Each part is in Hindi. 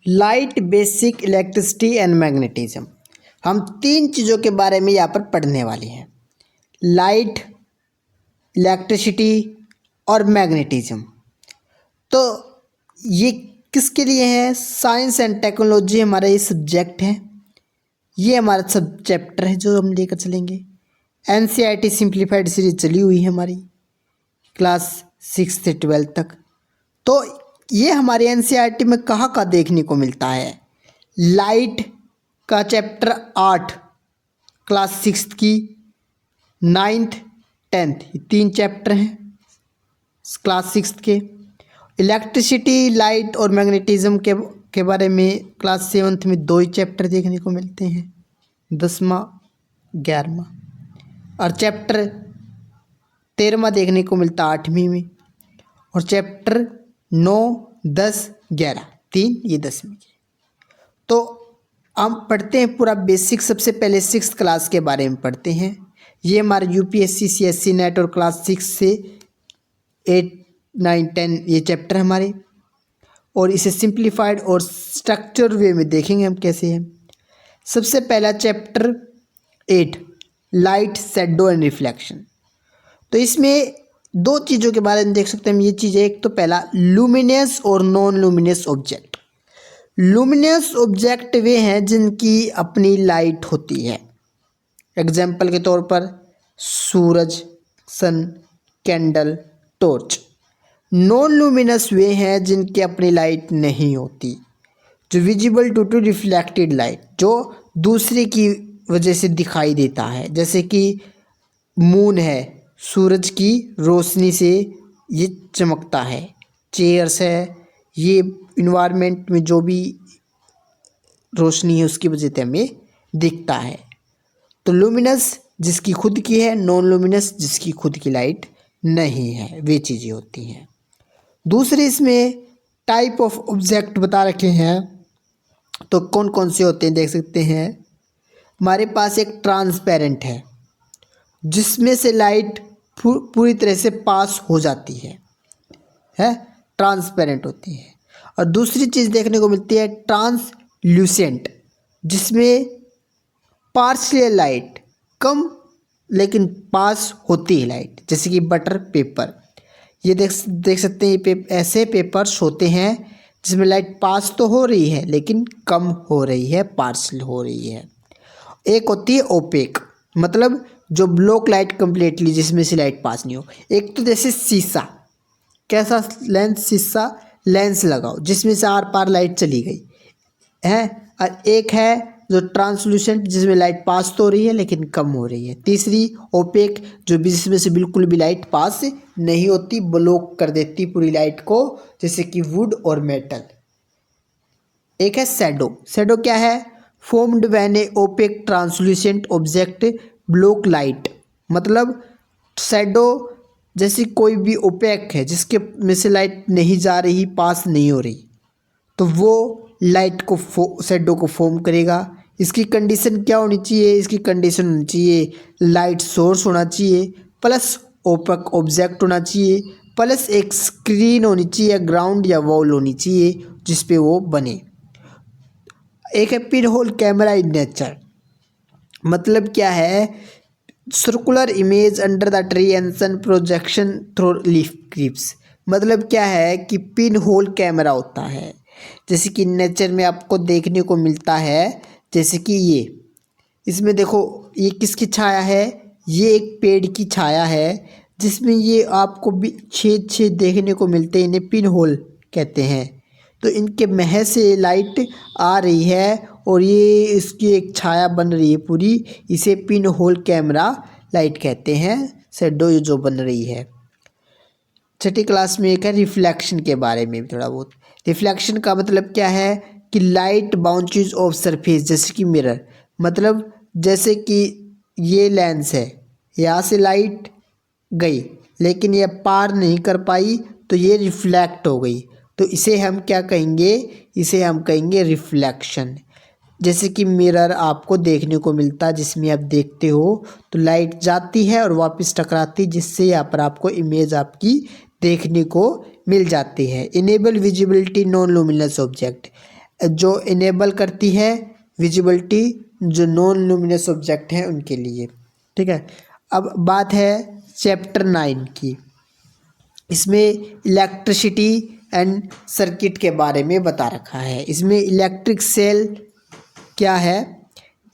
Light, basic, electricity and magnetism. हम तीन चीज़ों के बारे में यहाँ पर पढ़ने वाले हैं। लाइट, इलेक्ट्रिसिटी और मैग्नेटिज्म। तो ये किसके लिए है? साइंस एंड टेक्नोलॉजी हमारा ये सब्जेक्ट है, ये हमारा सब चैप्टर है जो हम लेकर चलेंगे। NCERT सिंप्लीफाइड सीरीज चली हुई है हमारी क्लास 6 से 12 तक। तो ये हमारे NCERT में कहाँ देखने को मिलता है? लाइट का चैप्टर 8 क्लास 6 की, 9th 10th ये तीन चैप्टर हैं क्लास 6 के। इलेक्ट्रिसिटी, लाइट और मैग्नेटिज्म के बारे में क्लास 7th में 2 ही चैप्टर देखने को मिलते हैं, 10वां 11वां। और चैप्टर 13वां देखने को मिलता 8वीं में, और चैप्टर 9, 10, 11 तीन ये 10वीं के। तो हम पढ़ते हैं पूरा बेसिक। सबसे पहले 6th क्लास के बारे में पढ़ते हैं। ये हमारे UPSC CSC नेट और क्लास 6 से 8, 9, 10 ये चैप्टर हमारे, और इसे सिंप्लीफाइड और स्ट्रक्चर वे में देखेंगे हम कैसे हैं। सबसे पहला chapter 8 light, shadow and reflection. तो इसमें 2 चीज़ों के बारे में देख सकते हैं हम ये चीज़ें। एक तो पहला लुमिनस और non luminous object. Luminous object वे हैं जिनकी अपनी लाइट होती है। एग्जाम्पल के तौर पर सूरज, सन, कैंडल, टॉर्च। नॉन लुमिनस वे हैं जिनकी अपनी लाइट नहीं होती, जो विजिबल टू रिफ्लेक्टेड लाइट, जो दूसरे की वजह से दिखाई देता है। जैसे कि मून है, सूरज की रोशनी से ये चमकता है। चेयर्स है, ये इन्वायरमेंट में जो भी रोशनी है उसकी वजह से हमें दिखता है। तो लुमिनस जिसकी खुद की है, नॉन लुमिनस जिसकी खुद की लाइट नहीं है, वे चीज़ें होती हैं। दूसरे इसमें टाइप ऑफ ऑब्जेक्ट बता रखे हैं। तो कौन कौन से होते हैं देख सकते हैं। हमारे पास एक ट्रांसपेरेंट है जिसमें से लाइट पूरी तरह से पास हो जाती है ट्रांसपेरेंट होती है। और दूसरी चीज़ देखने को मिलती है ट्रांसल्यूसेंट, जिसमें पार्शियल लाइट कम लेकिन पास होती है लाइट, जैसे कि बटर पेपर। ये देख सकते हैं, ये ऐसे पेपर्स होते हैं जिसमें लाइट पास तो हो रही है लेकिन कम हो रही है, पार्शियल हो रही है। एक होती है ओपेक, मतलब जो ब्लॉक लाइट कम्प्लीटली, जिसमें से लाइट पास नहीं हो। एक तो जैसे शीशा, कैसा लेंस, शीशा लेंस लगाओ जिसमें से आर पार लाइट चली गई है। और एक है जो ट्रांसलूसेंट, जिसमें लाइट पास तो हो रही है लेकिन कम हो रही है। तीसरी ओपेक, जो जिसमें से बिल्कुल भी लाइट पास नहीं होती, ब्लॉक कर देती पूरी लाइट को, जैसे कि वुड और मेटल। एक है शैडो। शैडो क्या है? Formed when a opaque translucent object block light. मतलब शैडो जैसी कोई भी ओपेक है जिसके में से लाइट नहीं जा रही, पास नहीं हो रही, तो वो लाइट को शैडो को फॉर्म करेगा। इसकी कंडीशन क्या होनी चाहिए? इसकी कंडीशन होनी चाहिए लाइट सोर्स होना चाहिए, प्लस ओपेक ऑब्जेक्ट होना चाहिए, प्लस एक स्क्रीन होनी चाहिए, ग्राउंड या वॉल होनी चाहिए जिस पे वो बने। एक है pinhole camera in nature. मतलब क्या है? Circular image under the tree and sun projection through leaf clips. मतलब क्या है कि पिन होल कैमरा होता है, जैसे कि नेचर में आपको देखने को मिलता है। जैसे कि ये, इसमें देखो ये किसकी छाया है? ये एक पेड़ की छाया है जिसमें ये आपको भी छेद देखने को मिलते हैं, इन्हें पिन होल कहते हैं। तो इनके मह से लाइट आ रही है और ये इसकी एक छाया बन रही है पूरी, इसे पिन होल कैमरा लाइट कहते हैं, शैडो जो बन रही है। 6ठी क्लास में एक है रिफ्लेक्शन के बारे में थोड़ा बहुत। रिफ्लेक्शन का मतलब क्या है कि लाइट बाउंसेस ऑफ सरफेस, जैसे कि मिरर। मतलब जैसे कि ये लेंस है, यहाँ से लाइट गई लेकिन ये पार नहीं कर पाई, तो ये रिफ्लेक्ट हो गई। तो इसे हम क्या कहेंगे? इसे हम कहेंगे रिफ्लेक्शन। जैसे कि मिरर आपको देखने को मिलता है, जिसमें आप देखते हो तो लाइट जाती है और वापस टकराती, जिससे यहाँ पर आपको इमेज आपकी देखने को मिल जाती है। Enable visibility non luminous object. जो इनेबल करती है विजिबिलिटी जो नॉन लुमिनस ऑब्जेक्ट हैं उनके लिए। ठीक है, अब बात है चैप्टर 9 की। इसमें इलेक्ट्रिसिटी एंड सर्किट के बारे में बता रखा है। इसमें इलेक्ट्रिक सेल क्या है,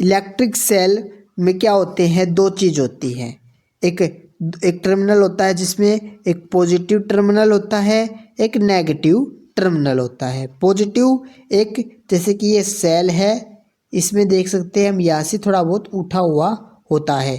इलेक्ट्रिक सेल में क्या होते हैं, दो चीज़ होती हैं। एक टर्मिनल होता है जिसमें एक पॉजिटिव टर्मिनल होता है, एक नेगेटिव टर्मिनल होता है। पॉजिटिव एक, जैसे कि ये सेल है, इसमें देख सकते हैं हम यहाँ से थोड़ा बहुत उठा हुआ होता है,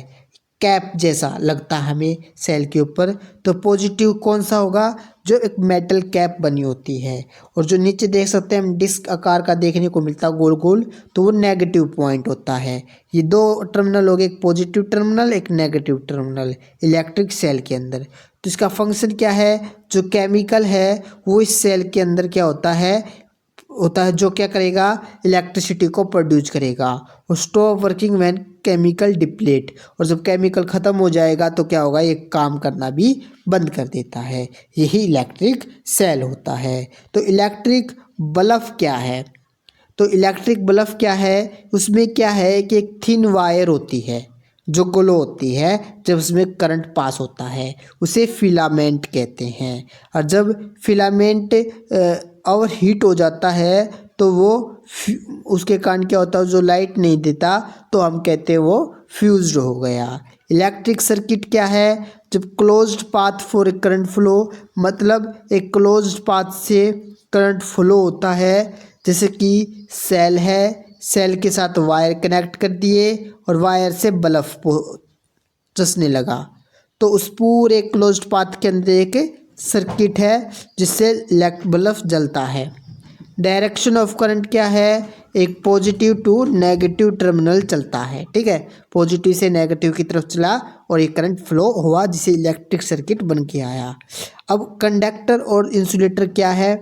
कैप जैसा लगता है हमें सेल के ऊपर। तो पॉजिटिव कौन सा होगा, जो एक मेटल कैप बनी होती है। और जो नीचे देख सकते हैं हम डिस्क आकार का देखने को मिलता है गोल गोल, तो वो नेगेटिव पॉइंट होता है। ये दो टर्मिनल हो गए, एक पॉजिटिव टर्मिनल एक नेगेटिव टर्मिनल इलेक्ट्रिक सेल के अंदर। तो इसका फंक्शन क्या है, जो केमिकल है वो इस सेल के अंदर क्या होता है जो क्या करेगा, इलेक्ट्रिसिटी को प्रोड्यूस करेगा। और stop working when chemical deplete, और जब केमिकल ख़त्म हो जाएगा तो क्या होगा, ये काम करना भी बंद कर देता है। यही इलेक्ट्रिक सेल होता है। तो इलेक्ट्रिक बल्ब क्या है, तो इलेक्ट्रिक बल्ब क्या है, उसमें क्या है कि एक थिन वायर होती है जो ग्लो होती है जब उसमें करंट पास होता है, उसे फिलामेंट कहते हैं। और जब फिलामेंट ओवर हीट हो जाता है तो वो उसके कारण क्या होता है, जो लाइट नहीं देता तो हम कहते हैं वो फ्यूज्ड हो गया। इलेक्ट्रिक सर्किट क्या है, जब closed path for current flow, मतलब एक क्लोज्ड पाथ से करंट फ्लो होता है। जैसे कि सेल है, सेल के साथ वायर कनेक्ट कर दिए और वायर से बल्ब चसने लगा, तो उस पूरे क्लोज्ड पाथ के अंदर एक सर्किट है जिससे बल्ब जलता है। डायरेक्शन ऑफ करंट क्या है, एक पॉजिटिव टू नेगेटिव टर्मिनल चलता है। ठीक है, पॉजिटिव से नेगेटिव की तरफ चला और एक करंट फ्लो हुआ जिसे इलेक्ट्रिक सर्किट बन के आया। अब कंडक्टर और इंसुलेटर क्या है,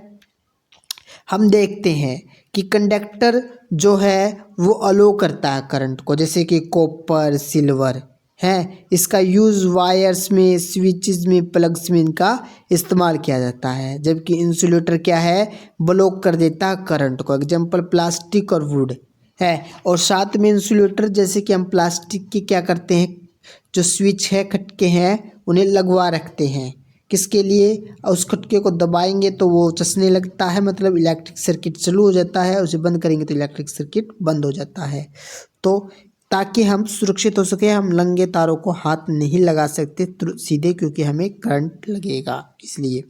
हम देखते हैं कि कंडक्टर जो है वो अलो करता है करंट को, जैसे कि कॉपर सिल्वर है। इसका यूज़ वायर्स में, स्विचेस में, प्लग्स में इनका इस्तेमाल किया जाता है। जबकि इंसुलेटर क्या है, ब्लॉक कर देता है करंट को। एग्जांपल प्लास्टिक और वुड है। और साथ में इंसुलेटर, जैसे कि हम प्लास्टिक की क्या करते हैं, जो स्विच है खटके हैं उन्हें लगवा रखते हैं, किसके लिए, उस खटके को दबाएंगे तो वो चसने लगता है, मतलब इलेक्ट्रिक सर्किट चालू हो जाता है। उसे बंद करेंगे तो इलेक्ट्रिक सर्किट बंद हो जाता है। तो ताकि हम सुरक्षित हो सके, हम नंगे तारों को हाथ नहीं लगा सकते सीधे, क्योंकि हमें करंट लगेगा। इसलिए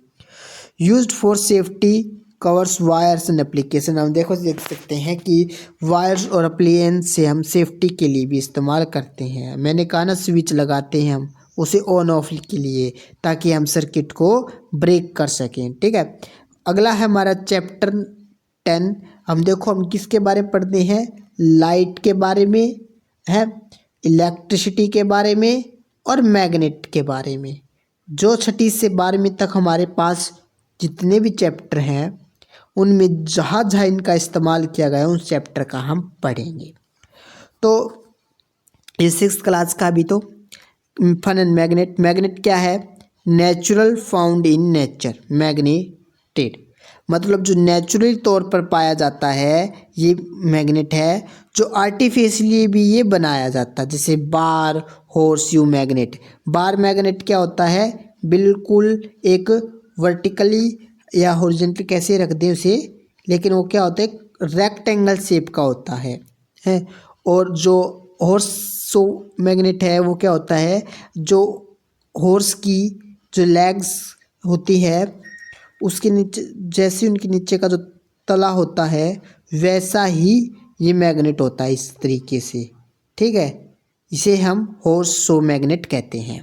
used for safety covers wires and application, हम देख सकते हैं कि वायर्स और अप्लायंस से हम सेफ्टी के लिए भी इस्तेमाल करते हैं। मैंने कहा ना, स्विच लगाते हैं हम उसे ऑन ऑफ के लिए, ताकि हम सर्किट को ब्रेक कर सकें। ठीक है, अगला है हमारा चैप्टर 10। हम किसके बारे में पढ़ते हैं, लाइट के बारे में है, इलेक्ट्रिसिटी के बारे में और मैग्नेट के बारे में। जो 6ठी से 12वीं तक हमारे पास जितने भी चैप्टर हैं उनमें जहाँ जहाँ इनका इस्तेमाल किया गया है उस चैप्टर का हम पढ़ेंगे। तो ये 6th क्लास का भी तो फन एंड मैग्नेट। मैग्नेट क्या है, नेचुरल फाउंड इन नेचर, मैग्नेटेड, मतलब जो नेचुरल तौर पर पाया जाता है ये मैग्नेट है। जो आर्टिफिशियली भी ये बनाया जाता है, जैसे bar horseshoe magnet. Bar magnet क्या होता है, बिल्कुल एक वर्टिकली या हॉरिजॉन्टली कैसे रख दें उसे, लेकिन वो क्या होता है, रेक्टेंगल शेप का होता है। और जो हॉर्स मैग्नेट है वो क्या होता है, जो हॉर्स की जो लेग्स होती है उसके नीचे, जैसे उनके नीचे का जो तला होता है वैसा ही ये मैग्नेट होता है, इस तरीके से। ठीक है, इसे हम हॉर्स शो मैग्नेट कहते हैं।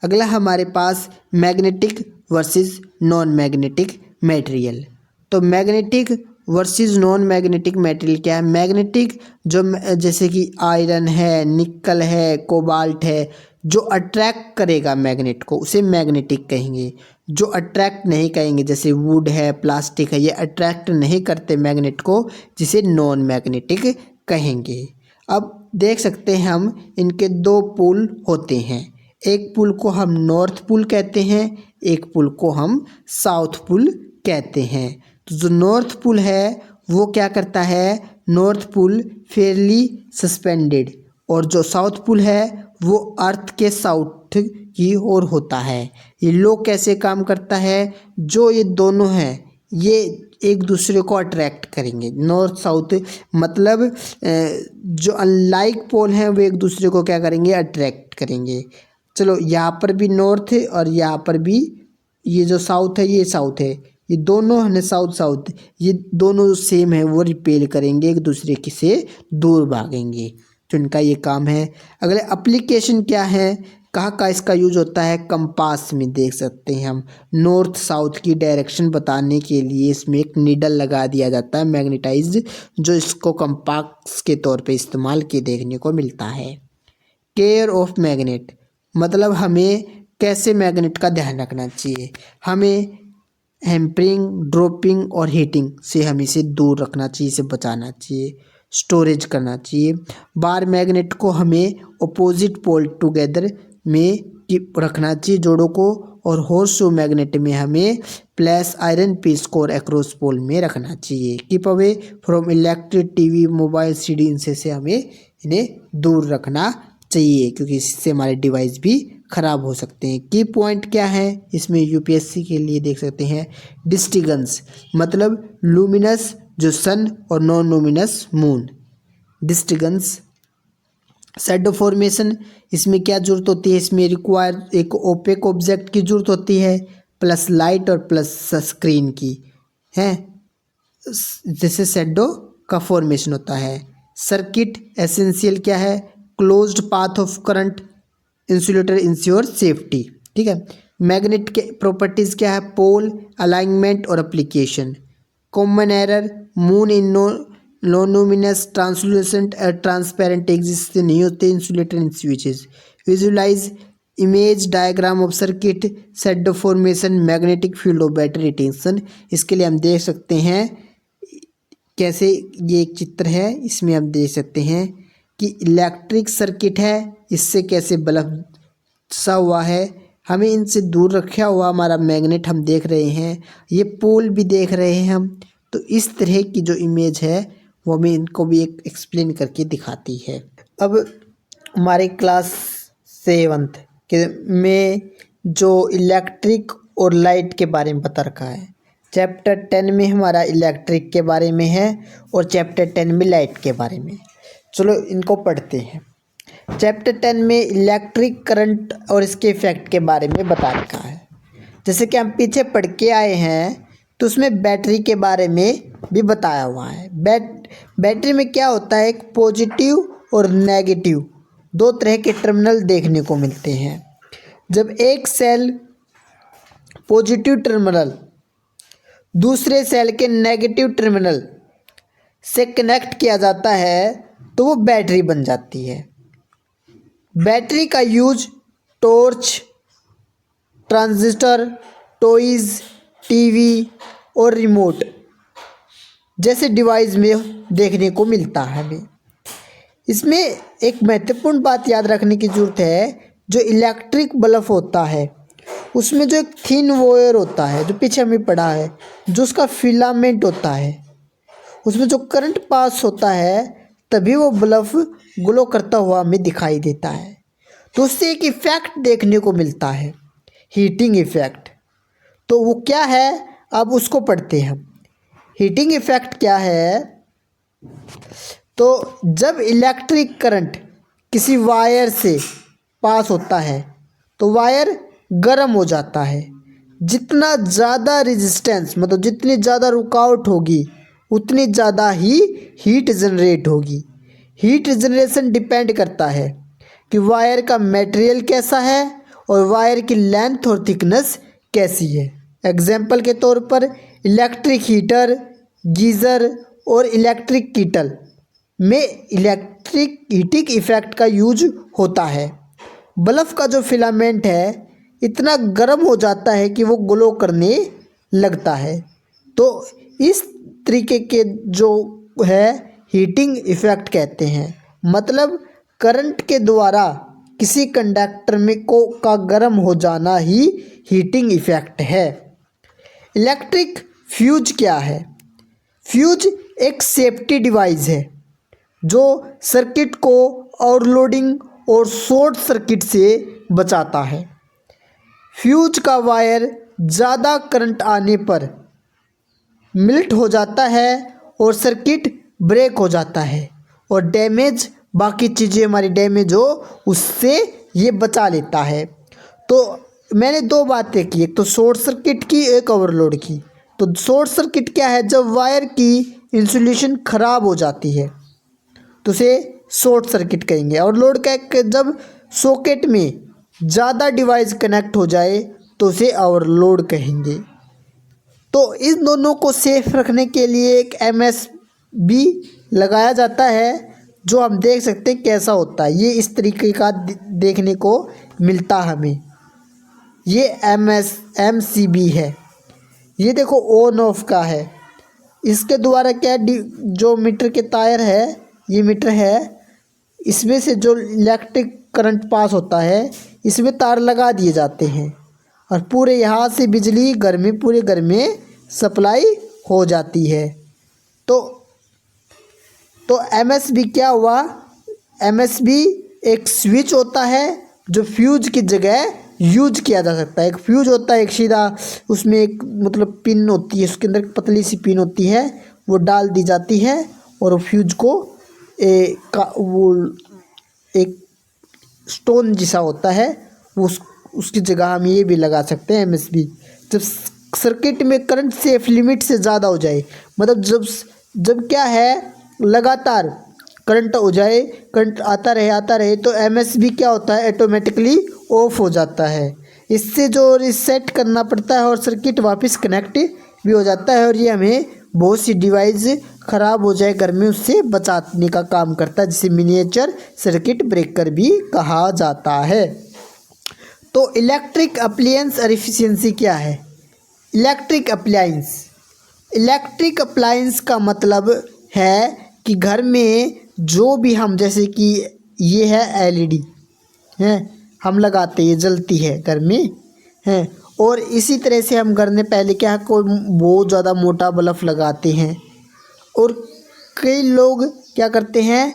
अगला हमारे पास magnetic versus non magnetic material. तो magnetic versus non magnetic material क्या है, मैग्नेटिक जो जैसे कि आयरन है, निकल है, कोबाल्ट है, जो अट्रैक्ट करेगा मैग्नेट को उसे मैग्नेटिक कहेंगे। जो अट्रैक्ट नहीं करेंगे, जैसे वुड है, प्लास्टिक है, ये अट्रैक्ट नहीं करते मैग्नेट को, जिसे नॉन मैग्नेटिक कहेंगे। अब देख सकते हैं हम इनके 2 पोल होते हैं, एक पोल को हम नॉर्थ पोल कहते हैं, एक पोल को हम साउथ पोल कहते हैं। तो जो नॉर्थ पोल है वो क्या करता है, नॉर्थ पोल फेयरली सस्पेंडेड, और जो साउथ पोल है वो अर्थ के साउथ की ओर होता है। ये लो कैसे काम करता है, जो ये दोनों हैं ये एक दूसरे को अट्रैक्ट करेंगे। नॉर्थ साउथ मतलब जो अनलाइक पोल हैं वो एक दूसरे को क्या करेंगे, अट्रैक्ट करेंगे। चलो यहाँ पर भी नॉर्थ है और यहाँ पर भी ये जो साउथ है ये साउथ है, ये दोनों है साउथ साउथ, ये दोनों सेम है, वो रिपेल करेंगे एक दूसरे की से दूर भागेंगे। तो इनका ये काम है। अगले एप्लीकेशन क्या है, कहाँ का इसका यूज होता है, कंपास में देख सकते हैं हम। नॉर्थ साउथ की डायरेक्शन बताने के लिए इसमें एक नीडल लगा दिया जाता है मैग्नेटाइज्ड, जो इसको कंपास के तौर पे इस्तेमाल किए देखने को मिलता है। केयर ऑफ मैग्नेट मतलब हमें कैसे मैग्नेट का ध्यान रखना चाहिए, हमें हैम्परिंग, ड्रॉपिंग और हीटिंग से हमें इसे दूर रखना चाहिए, इसे बचाना चाहिए, स्टोरेज करना चाहिए। बार मैग्नेट को हमें अपोजिट पोल टुगेदर में रखना चाहिए जोड़ों को, और हॉर्स मैग्नेट में हमें प्लस आयरन पीस को अक्रॉस पोल में रखना चाहिए। Keep away from electric, TV, mobile, CD, इनसे से हमें इन्हें दूर रखना चाहिए, क्योंकि इससे हमारे डिवाइस भी ख़राब हो सकते हैं। की पॉइंट क्या है इसमें, यूपीएससी के लिए देख सकते हैं। डिस्टिगेंस मतलब लूमिनस जो सन और non luminous moon, distinguish. Shadow formation, इसमें क्या जरूरत होती है, इसमें रिक्वायर एक ओपेक ऑब्जेक्ट की जरूरत होती है, प्लस लाइट और प्लस स्क्रीन की है, जैसे शैडो का फॉर्मेशन होता है। सर्किट एसेंशियल क्या है, closed path of current, insulator ensure safety, ठीक है। मैग्नेट के प्रॉपर्टीज़ क्या है, पोल, अलाइनमेंट और application. Common error, moon in non luminous, translucent transparent exist नहीं होते, insulator in switches. Visualise image diagram of circuit, shadow formation, magnetic field of battery retention. इसके लिए हम देख सकते हैं कैसे, ये एक चित्र है, इसमें हम देख सकते हैं कि इलेक्ट्रिक सर्किट है, इससे कैसे बल्ब सा हुआ है, हमें इनसे दूर रखा हुआ हमारा मैग्नेट हम देख रहे हैं, ये पोल भी देख रहे हैं हम। तो इस तरह की जो इमेज है वो हमें इनको भी एक एक्सप्लेन करके दिखाती है। अब हमारे क्लास 7th के में जो इलेक्ट्रिक और लाइट के बारे में बता रखा है, चैप्टर 10 में हमारा इलेक्ट्रिक के बारे में है और चैप्टर 10 में लाइट के बारे में। चलो इनको पढ़ते हैं। चैप्टर 10 में इलेक्ट्रिक करंट और इसके इफेक्ट के बारे में बता रखा है। जैसे कि हम पीछे पढ़ के आए हैं तो उसमें बैटरी के बारे में भी बताया हुआ है। बैटरी में क्या होता है, एक पॉजिटिव और नेगेटिव दो तरह के टर्मिनल देखने को मिलते हैं। जब एक सेल पॉजिटिव टर्मिनल दूसरे सेल के नेगेटिव टर्मिनल से कनेक्ट किया जाता है तो वो बैटरी बन जाती है। बैटरी का use torch, transistor, toys, TV और रिमोट जैसे डिवाइस में देखने को मिलता है हमें। इसमें एक महत्वपूर्ण बात याद रखने की ज़रूरत है, जो इलेक्ट्रिक बल्ब होता है उसमें जो एक थिन वायर होता है, जो पीछे हमें पड़ा है, जो उसका फिलामेंट होता है, उसमें जो करंट पास होता है तभी वो बल्ब ग्लो करता हुआ हमें दिखाई देता है। तो उससे एक इफ़ेक्ट देखने को मिलता है, हीटिंग इफ़ेक्ट। तो वो क्या है, अब उसको पढ़ते हैं हम। हीटिंग इफ़ेक्ट क्या है, तो जब इलेक्ट्रिक करंट किसी वायर से पास होता है तो वायर गर्म हो जाता है। जितना ज़्यादा रेजिस्टेंस मतलब जितनी ज़्यादा रुकावट होगी उतनी ज़्यादा ही हीट जनरेट होगी। हीट जनरेशन डिपेंड करता है कि वायर का मटेरियल कैसा है और वायर की लेंथ और थिकनेस कैसी है। एग्जाम्पल के तौर पर इलेक्ट्रिक हीटर, गीज़र और इलेक्ट्रिक कीटल में इलेक्ट्रिक हीटिंग इफ़ेक्ट का यूज होता है। बल्ब का जो फिलामेंट है इतना गर्म हो जाता है कि वो ग्लो करने लगता है। तो इस तरीके के जो है हीटिंग इफ़ेक्ट कहते हैं। मतलब करंट के द्वारा किसी कंडक्टर में का गर्म हो जाना ही हीटिंग इफ़ेक्ट है। इलेक्ट्रिक फ्यूज क्या है? फ्यूज एक सेफ्टी डिवाइस है जो सर्किट को ओवरलोडिंग और शॉर्ट सर्किट से बचाता है। फ्यूज का वायर ज़्यादा करंट आने पर मेल्ट हो जाता है और सर्किट ब्रेक हो जाता है और डैमेज, बाकी चीज़ें हमारी डैमेज हो उससे ये बचा लेता है। तो मैंने दो बातें की, एक तो शॉर्ट सर्किट की, एक ओवरलोड की। तो शॉर्ट सर्किट क्या है, जब वायर की इंसुलेशन ख़राब हो जाती है तो उसे शॉर्ट सर्किट कहेंगे। ओवरलोड क्या है, जब सॉकेट में ज़्यादा डिवाइस कनेक्ट हो जाए तो उसे ओवरलोड कहेंगे। तो इन दोनों को सेफ रखने के लिए एक MSB लगाया जाता है जो हम देख सकते हैं कैसा होता है। ये इस तरीके का देखने को मिलता है हमें। ये MCB है। ये देखो ऑन ऑफ का है। इसके द्वारा क्या जो मीटर के तार है, ये मीटर है, इसमें से जो इलेक्ट्रिक करंट पास होता है इसमें तार लगा दिए जाते हैं और पूरे यहाँ से बिजली घर में, पूरे घर में सप्लाई हो जाती है। तो MSB क्या हुआ, MSB एक स्विच होता है जो फ्यूज की जगह यूज किया जा सकता है। एक फ्यूज होता है एक सीधा, उसमें एक मतलब पिन होती है, उसके अंदर एक पतली सी पिन होती है, वो डाल दी जाती है और फ्यूज को वो एक स्टोन जैसा होता है वो उसकी जगह हम ये भी लगा सकते हैं MSB। जब सर्किट में करंट सेफ लिमिट से ज़्यादा हो जाए, मतलब जब क्या है लगातार करंट हो जाए, करंट आता रहे तो MSB क्या होता है, ऑटोमेटिकली ऑफ हो जाता है। इससे जो रिसेट करना पड़ता है और सर्किट वापस कनेक्ट भी हो जाता है और ये हमें बहुत सी डिवाइस ख़राब हो जाए घर में उससे बचाने का काम करता है, जिसे मिनिएचर सर्किट ब्रेकर भी कहा जाता है। तो इलेक्ट्रिक अप्लायंस और एफिशिएंसी क्या है। इलेक्ट्रिक अप्लायंस का मतलब है कि घर में जो भी हम, जैसे कि ये है LED है, हम लगाते, ये जलती है घर में है, और इसी तरह से हम घर में पहले क्या कोई बहुत ज़्यादा मोटा बल्ब लगाते हैं और कई लोग क्या करते हैं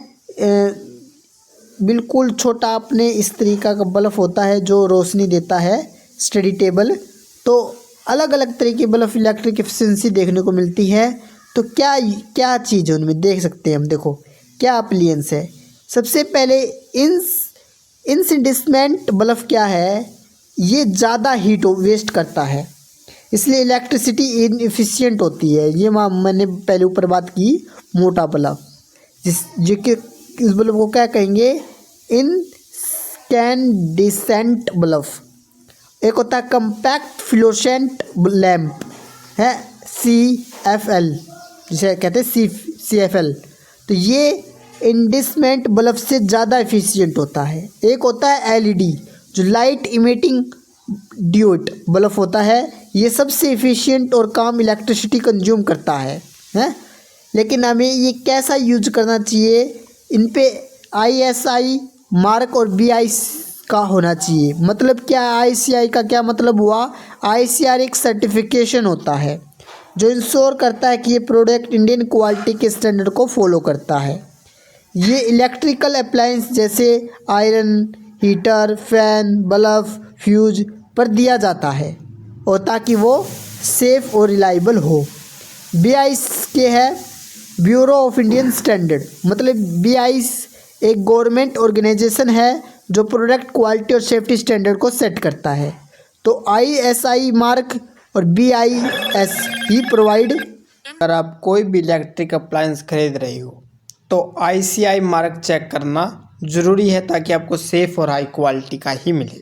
बिल्कुल छोटा अपने इस तरीका का बल्ब होता है जो रोशनी देता है, स्टडी टेबल। तो अलग अलग तरह के बल्ब इलेक्ट्रिक एफिशिएंसी देखने को मिलती है। तो क्या चीज़ है उनमें देख सकते हैं हम, देखो क्या अप्लायंस है। सबसे पहले इंसिडेंट बल्ब क्या है, ये ज़्यादा हीट वेस्ट करता है, इसलिए इलेक्ट्रिसिटी इनएफिशिएंट होती है। ये मैंने पहले ऊपर बात की, मोटा बल्ब इस बल्ब को क्या कहेंगे, इनकैंडेसेंट बल्ब। एक होता है कम्पैक्ट फ्लोरोसेंट लैम्प है, CFL, जिसे कहते हैं CFL। तो ये इंडिसमेंट बल्ब से ज़्यादा एफिशिएंट होता है। एक होता है LED जो लाइट इमिटिंग डियोड बल्ब होता है, ये सबसे एफिशिएंट और कम इलेक्ट्रिसिटी कंज्यूम करता है लेकिन हमें ये कैसा यूज करना चाहिए, इन पे ISI मार्क और BI का होना चाहिए। मतलब क्या, ICI का क्या मतलब हुआ, ICR एक सर्टिफिकेशन होता है जो इंश्योर करता है कि ये प्रोडक्ट इंडियन क्वालिटी के स्टैंडर्ड को फॉलो करता है। ये इलेक्ट्रिकल अप्लायंस जैसे iron, heater, fan, bulb, fuse पर दिया जाता है और ताकि वो सेफ और रिलायबल हो। BI के है ब्यूरो ऑफ इंडियन स्टैंडर्ड, मतलब BI एक गवर्नमेंट ऑर्गेनाइजेशन है जो प्रोडक्ट क्वालिटी और सेफ्टी स्टैंडर्ड को सेट करता है। तो ISI मार्क और BIS ही प्रोवाइड। अगर आप कोई भी इलेक्ट्रिक अप्लायंस खरीद रही हो तो ICI मार्क चेक करना ज़रूरी है ताकि आपको सेफ़ और हाई क्वालिटी का ही मिले।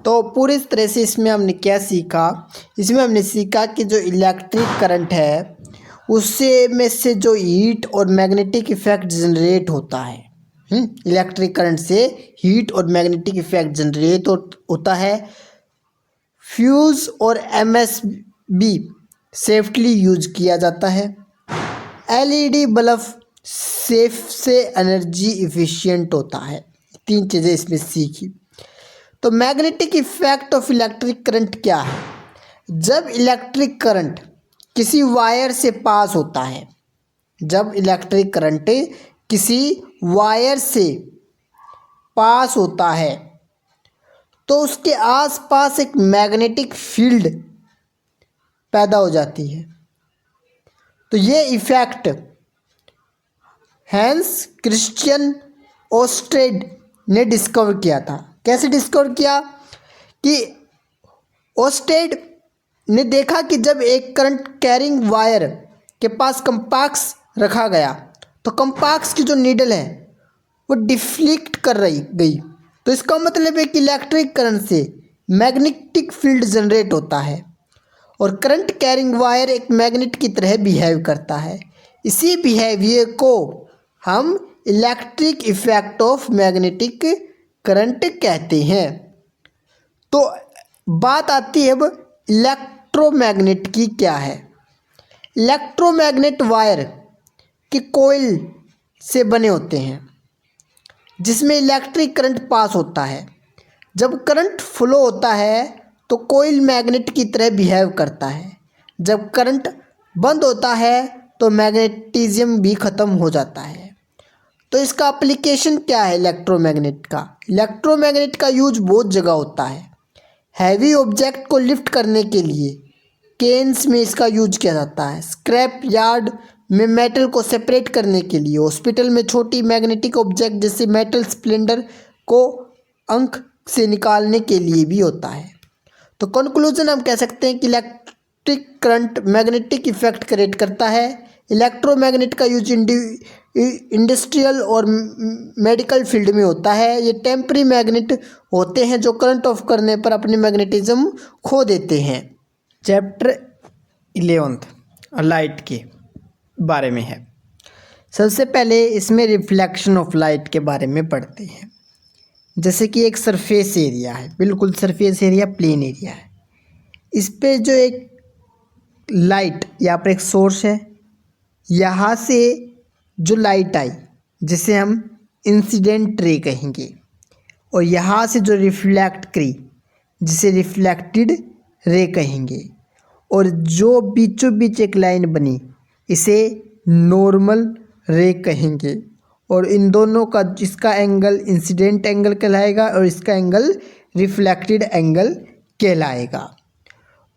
तो पूरी तरह से इसमें हमने क्या सीखा, इसमें हमने सीखा कि जो इलेक्ट्रिक करंट है उससे में से जो हीट और मैग्नेटिक इफेक्ट जनरेट होता है, इलेक्ट्रिक करंट से हीट और मैग्नेटिक इफेक्ट जनरेट होता है। फ्यूज और MSB सेफ्टली यूज किया जाता है। LED बल्ब सेफ से एनर्जी इफिशिएंट होता है। 3 चीज़ें इसमें सीखी। तो magnetic effect of electric current क्या है, जब इलेक्ट्रिक करंट किसी वायर से पास होता है जब इलेक्ट्रिक करंट किसी वायर से पास होता है तो उसके आसपास एक मैग्नेटिक फील्ड पैदा हो जाती है। तो ये इफेक्ट हैंस क्रिश्चियन ओस्टेड ने डिस्कवर किया था। कैसे डिस्कवर किया कि ओस्टेड ने देखा कि जब एक करंट कैरिंग वायर के पास कंपाक्स रखा गया तो कंपाक्स की जो नीडल है वो डिफ्लेक्ट कर रही गई। तो इसका मतलब है कि इलेक्ट्रिक करंट से मैग्नेटिक फील्ड जनरेट होता है और करंट कैरिंग वायर एक मैग्नेट की तरह बिहेव करता है। इसी बिहेवियर को हम electric effect of magnetic current कहते हैं। तो बात आती है अब इलेक्ट्रोमैग्नेट की क्या है। इलेक्ट्रोमैग्नेट वायर के कोयल से बने होते हैं जिसमें इलेक्ट्रिक करंट पास होता है। जब करंट फ्लो होता है तो कोयल मैग्नेट की तरह बिहेव करता है। जब करंट बंद होता है तो मैग्नेटिज्म भी ख़त्म हो जाता है। तो इसका एप्लीकेशन क्या है इलेक्ट्रोमैग्नेट का। इलेक्ट्रोमैग्नेट का यूज बहुत जगह होता है। हैवी ऑब्जेक्ट को लिफ्ट करने के लिए केन्स में इसका यूज किया जाता है। स्क्रैप यार्ड में मेटल को सेपरेट करने के लिए, हॉस्पिटल में छोटी मैग्नेटिक ऑब्जेक्ट जैसे मेटल स्प्लेंडर को अंक से निकालने के लिए भी होता है। तो कंक्लूजन हम कह सकते हैं कि electric current magnetic effect create करता है। इलेक्ट्रोमैग्नेट का यूज इंडस्ट्रियल और मेडिकल फील्ड में होता है। ये टेम्पररी मैग्नेट होते हैं जो करंट ऑफ करने पर अपनी मैग्नेटिज्म खो देते हैं। चैप्टर 11 लाइट के बारे में है। सबसे पहले इसमें रिफ्लेक्शन ऑफ लाइट के बारे में पढ़ते हैं। जैसे कि एक सरफेस एरिया है, बिल्कुल सरफेस एरिया प्लेन एरिया है। इस पे जो एक लाइट यहाँ पर एक सोर्स है, यहाँ से जो लाइट आई जिसे हम इंसिडेंट रे कहेंगे, और यहाँ से जो रिफ्लेक्ट करी जिसे रिफ्लेक्टेड रे कहेंगे, और जो बीचों बीच एक लाइन बनी इसे नॉर्मल रे कहेंगे। और इन दोनों का इसका एंगल इंसिडेंट एंगल कहलाएगा और इसका एंगल रिफ्लेक्टेड एंगल कहलाएगा।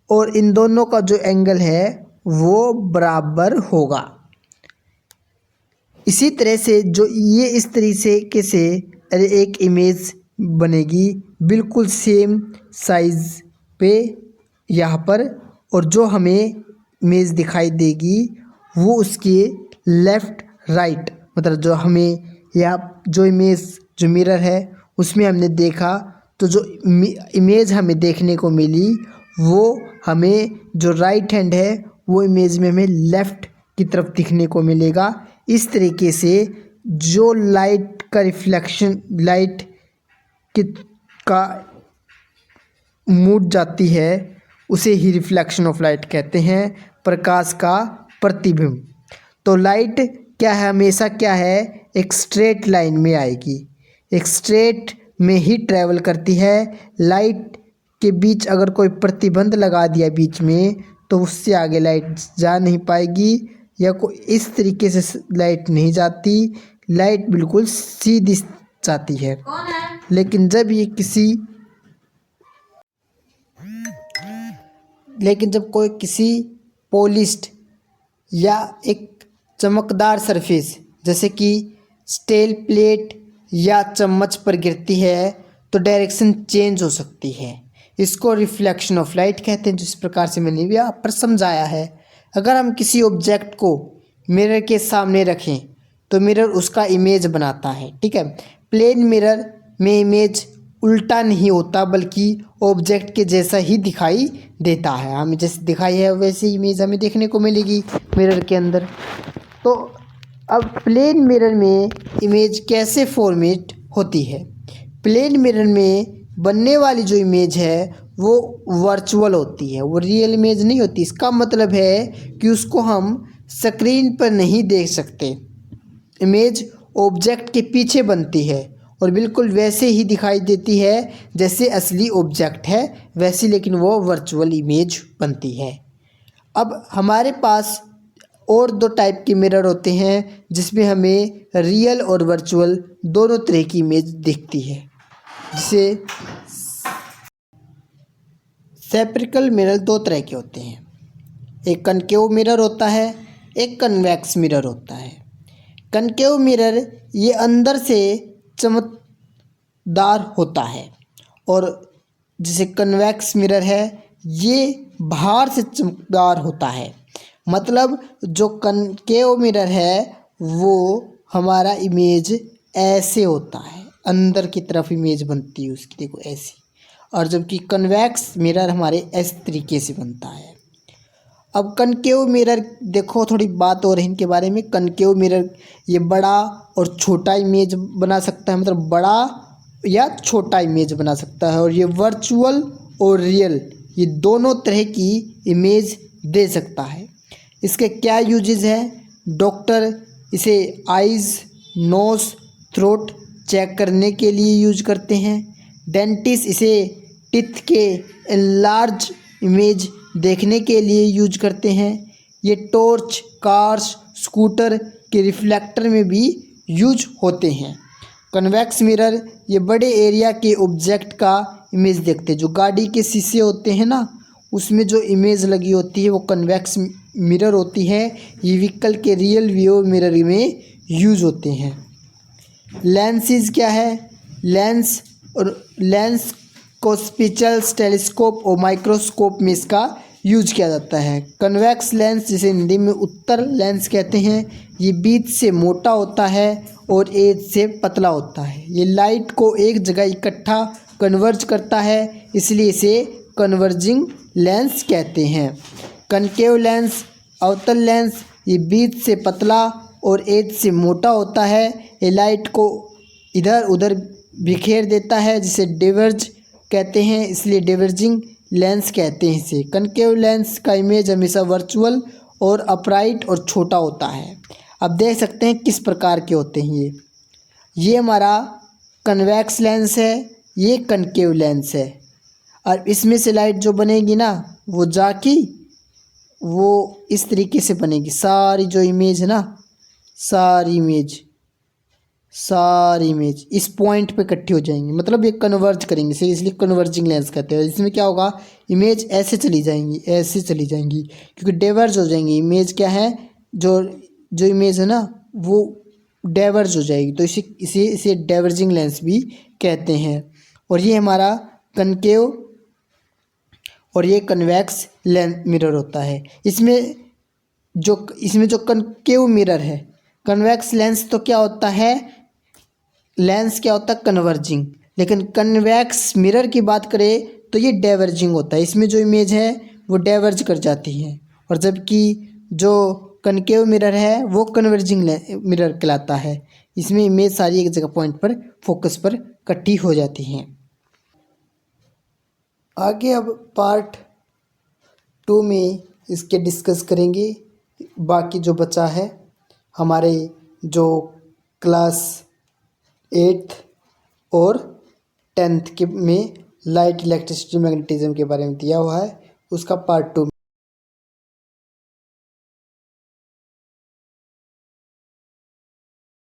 और इन दोनों का जो एंगल है वो बराबर होगा। इसी तरह से जो ये इस तरीके से एक इमेज बनेगी बिल्कुल सेम साइज़ पे यहाँ पर, और जो हमें इमेज दिखाई देगी वो उसके लेफ़्ट राइट, मतलब जो हमें यहाँ जो इमेज जो मिरर है उसमें हमने देखा तो जो इमेज हमें देखने को मिली वो हमें जो राइट हैंड है वो इमेज में हमें लेफ़्ट की तरफ दिखने को मिलेगा। इस तरीके से जो लाइट का रिफ्लेक्शन लाइट का मूड जाती है उसे ही रिफ्लेक्शन ऑफ लाइट कहते हैं, प्रकाश का प्रतिबिंब। तो लाइट क्या है, हमेशा क्या है, एक स्ट्रेट लाइन में आएगी, एक स्ट्रेट में ही ट्रैवल करती है। लाइट के बीच अगर कोई प्रतिबंध लगा दिया बीच में तो उससे आगे लाइट जा नहीं पाएगी, या कोई इस तरीके से लाइट नहीं जाती। लाइट बिल्कुल सीधी जाती है। लेकिन जब कोई किसी पॉलिश्ड या एक चमकदार सरफेस जैसे कि स्टील प्लेट या चम्मच पर गिरती है तो डायरेक्शन चेंज हो सकती है। इसको रिफ्लेक्शन ऑफ लाइट कहते हैं, जिस प्रकार से मैंने भी आप पर समझाया है। अगर हम किसी ऑब्जेक्ट को मिरर के सामने रखें तो मिरर उसका इमेज बनाता है, ठीक है। प्लेन मिरर में इमेज उल्टा नहीं होता बल्कि ऑब्जेक्ट के जैसा ही दिखाई देता है। हमें जैसे दिखाई है वैसे इमेज हमें देखने को मिलेगी मिरर के अंदर। तो अब प्लेन मिरर में इमेज कैसे फॉर्मेट होती है। प्लेन मिरर में बनने वाली जो इमेज है वो वर्चुअल होती है, वो रियल इमेज नहीं होती। इसका मतलब है कि उसको हम स्क्रीन पर नहीं देख सकते। इमेज ऑब्जेक्ट के पीछे बनती है और बिल्कुल वैसे ही दिखाई देती है जैसे असली ऑब्जेक्ट है वैसी, लेकिन वो वर्चुअल इमेज बनती है। अब हमारे पास और दो टाइप के मिरर होते हैं जिसमें हमें रियल और वर्चुअल दोनों तरह की इमेज दिखती है, जिसे सेप्रिकल मिरर दो तरह के होते हैं, एक कनकेव मिरर होता है, एक कन्वेक्स मिरर होता है। कनकेव मिरर ये अंदर से चमकदार होता है और जैसे कन्वेक्स मिरर है ये बाहर से चमकदार होता है। मतलब जो कनकेव मिरर है वो हमारा इमेज ऐसे होता है, अंदर की तरफ इमेज बनती है उसकी, देखो ऐसी। और जबकि कन्वेक्स मिरर हमारे इस तरीके से बनता है। अब कनकेव मिरर देखो, थोड़ी बात और है इनके बारे में। कनकेव मिरर ये बड़ा और छोटा इमेज बना सकता है, मतलब बड़ा या छोटा इमेज बना सकता है। और ये वर्चुअल और रियल ये दोनों तरह की इमेज दे सकता है। इसके क्या यूजेस हैं? डॉक्टर इसे आइज़, नोज़, थ्रोट चेक करने के लिए यूज करते हैं। डेंटिस्ट इसे टीथ के एनलार्ज इमेज देखने के लिए यूज करते हैं। ये टॉर्च, कार्स, स्कूटर के रिफ्लेक्टर में भी यूज होते हैं। कन्वेक्स मिरर ये बड़े एरिया के ऑब्जेक्ट का इमेज देखते हैं। जो गाड़ी के शीशे होते हैं ना, उसमें जो इमेज लगी होती है वो कन्वेक्स मिरर होती है। ये व्हीकल के रियल व्यू मिरर में यूज होते हैं। लेंसेज क्या है? लेंस को स्पेशल टेलीस्कोप और माइक्रोस्कोप में इसका यूज किया जाता है। कन्वेक्स लेंस जिसे हिंदी में उत्तर लेंस कहते हैं, ये बीच से मोटा होता है और एज से पतला होता है। ये लाइट को एक जगह इकट्ठा कन्वर्ज करता है, इसलिए इसे कन्वर्जिंग लेंस कहते हैं। कनकेव लेंस, अवतल लेंस, ये बीच से पतला और एज से मोटा होता है। ये लाइट को इधर उधर बिखेर देता है, जिसे डिवर्ज कहते हैं, इसलिए डिवर्जिंग लेंस कहते हैं इसे। कनकेव लेंस का इमेज हमेशा वर्चुअल और अपराइट और छोटा होता है। अब देख सकते हैं किस प्रकार के होते हैं ये हमारा कन्वेक्स लेंस है, ये कनकेव लेंस है। और इसमें से लाइट जो बनेगी ना वो जाके वो इस तरीके से बनेगी। सारी जो इमेज है ना, सारी इमेज इस पॉइंट पे इकट्ठी हो जाएंगी, मतलब ये कन्वर्ज करेंगे, इसे इसलिए कन्वर्जिंग लेंस कहते हैं। इसमें क्या होगा, इमेज ऐसे चली जाएंगी, ऐसे चली जाएंगी, क्योंकि डाइवर्ज हो जाएंगी। इमेज क्या है, जो इमेज है ना वो डाइवर्ज हो जाएगी, तो इसे डाइवर्जिंग लेंस भी कहते हैं। और ये हमारा कनकेव और ये कन्वेक्स लेंस मिरर होता है। इसमें जो कनकेव मिरर है, कन्वेक्स लेंस तो क्या होता है, लेंस क्या होता है कन्वर्जिंग, लेकिन कन्वेक्स मिरर की बात करें तो ये डाइवर्जिंग होता है। इसमें जो इमेज है वो डाइवर्ज कर जाती है, और जबकि जो कनकेव मिरर है वो कन्वर्जिंग मिरर कहलाता है। इसमें इमेज सारी एक जगह पॉइंट पर फोकस पर इकट्ठी हो जाती हैं। आगे अब पार्ट 2 में इसके डिस्कस करेंगे। बाकी जो बचा है हमारे जो क्लास 8th और 10th के में लाइट, इलेक्ट्रिसिटी, मैग्नेटिज्म के बारे में दिया हुआ है, उसका पार्ट 2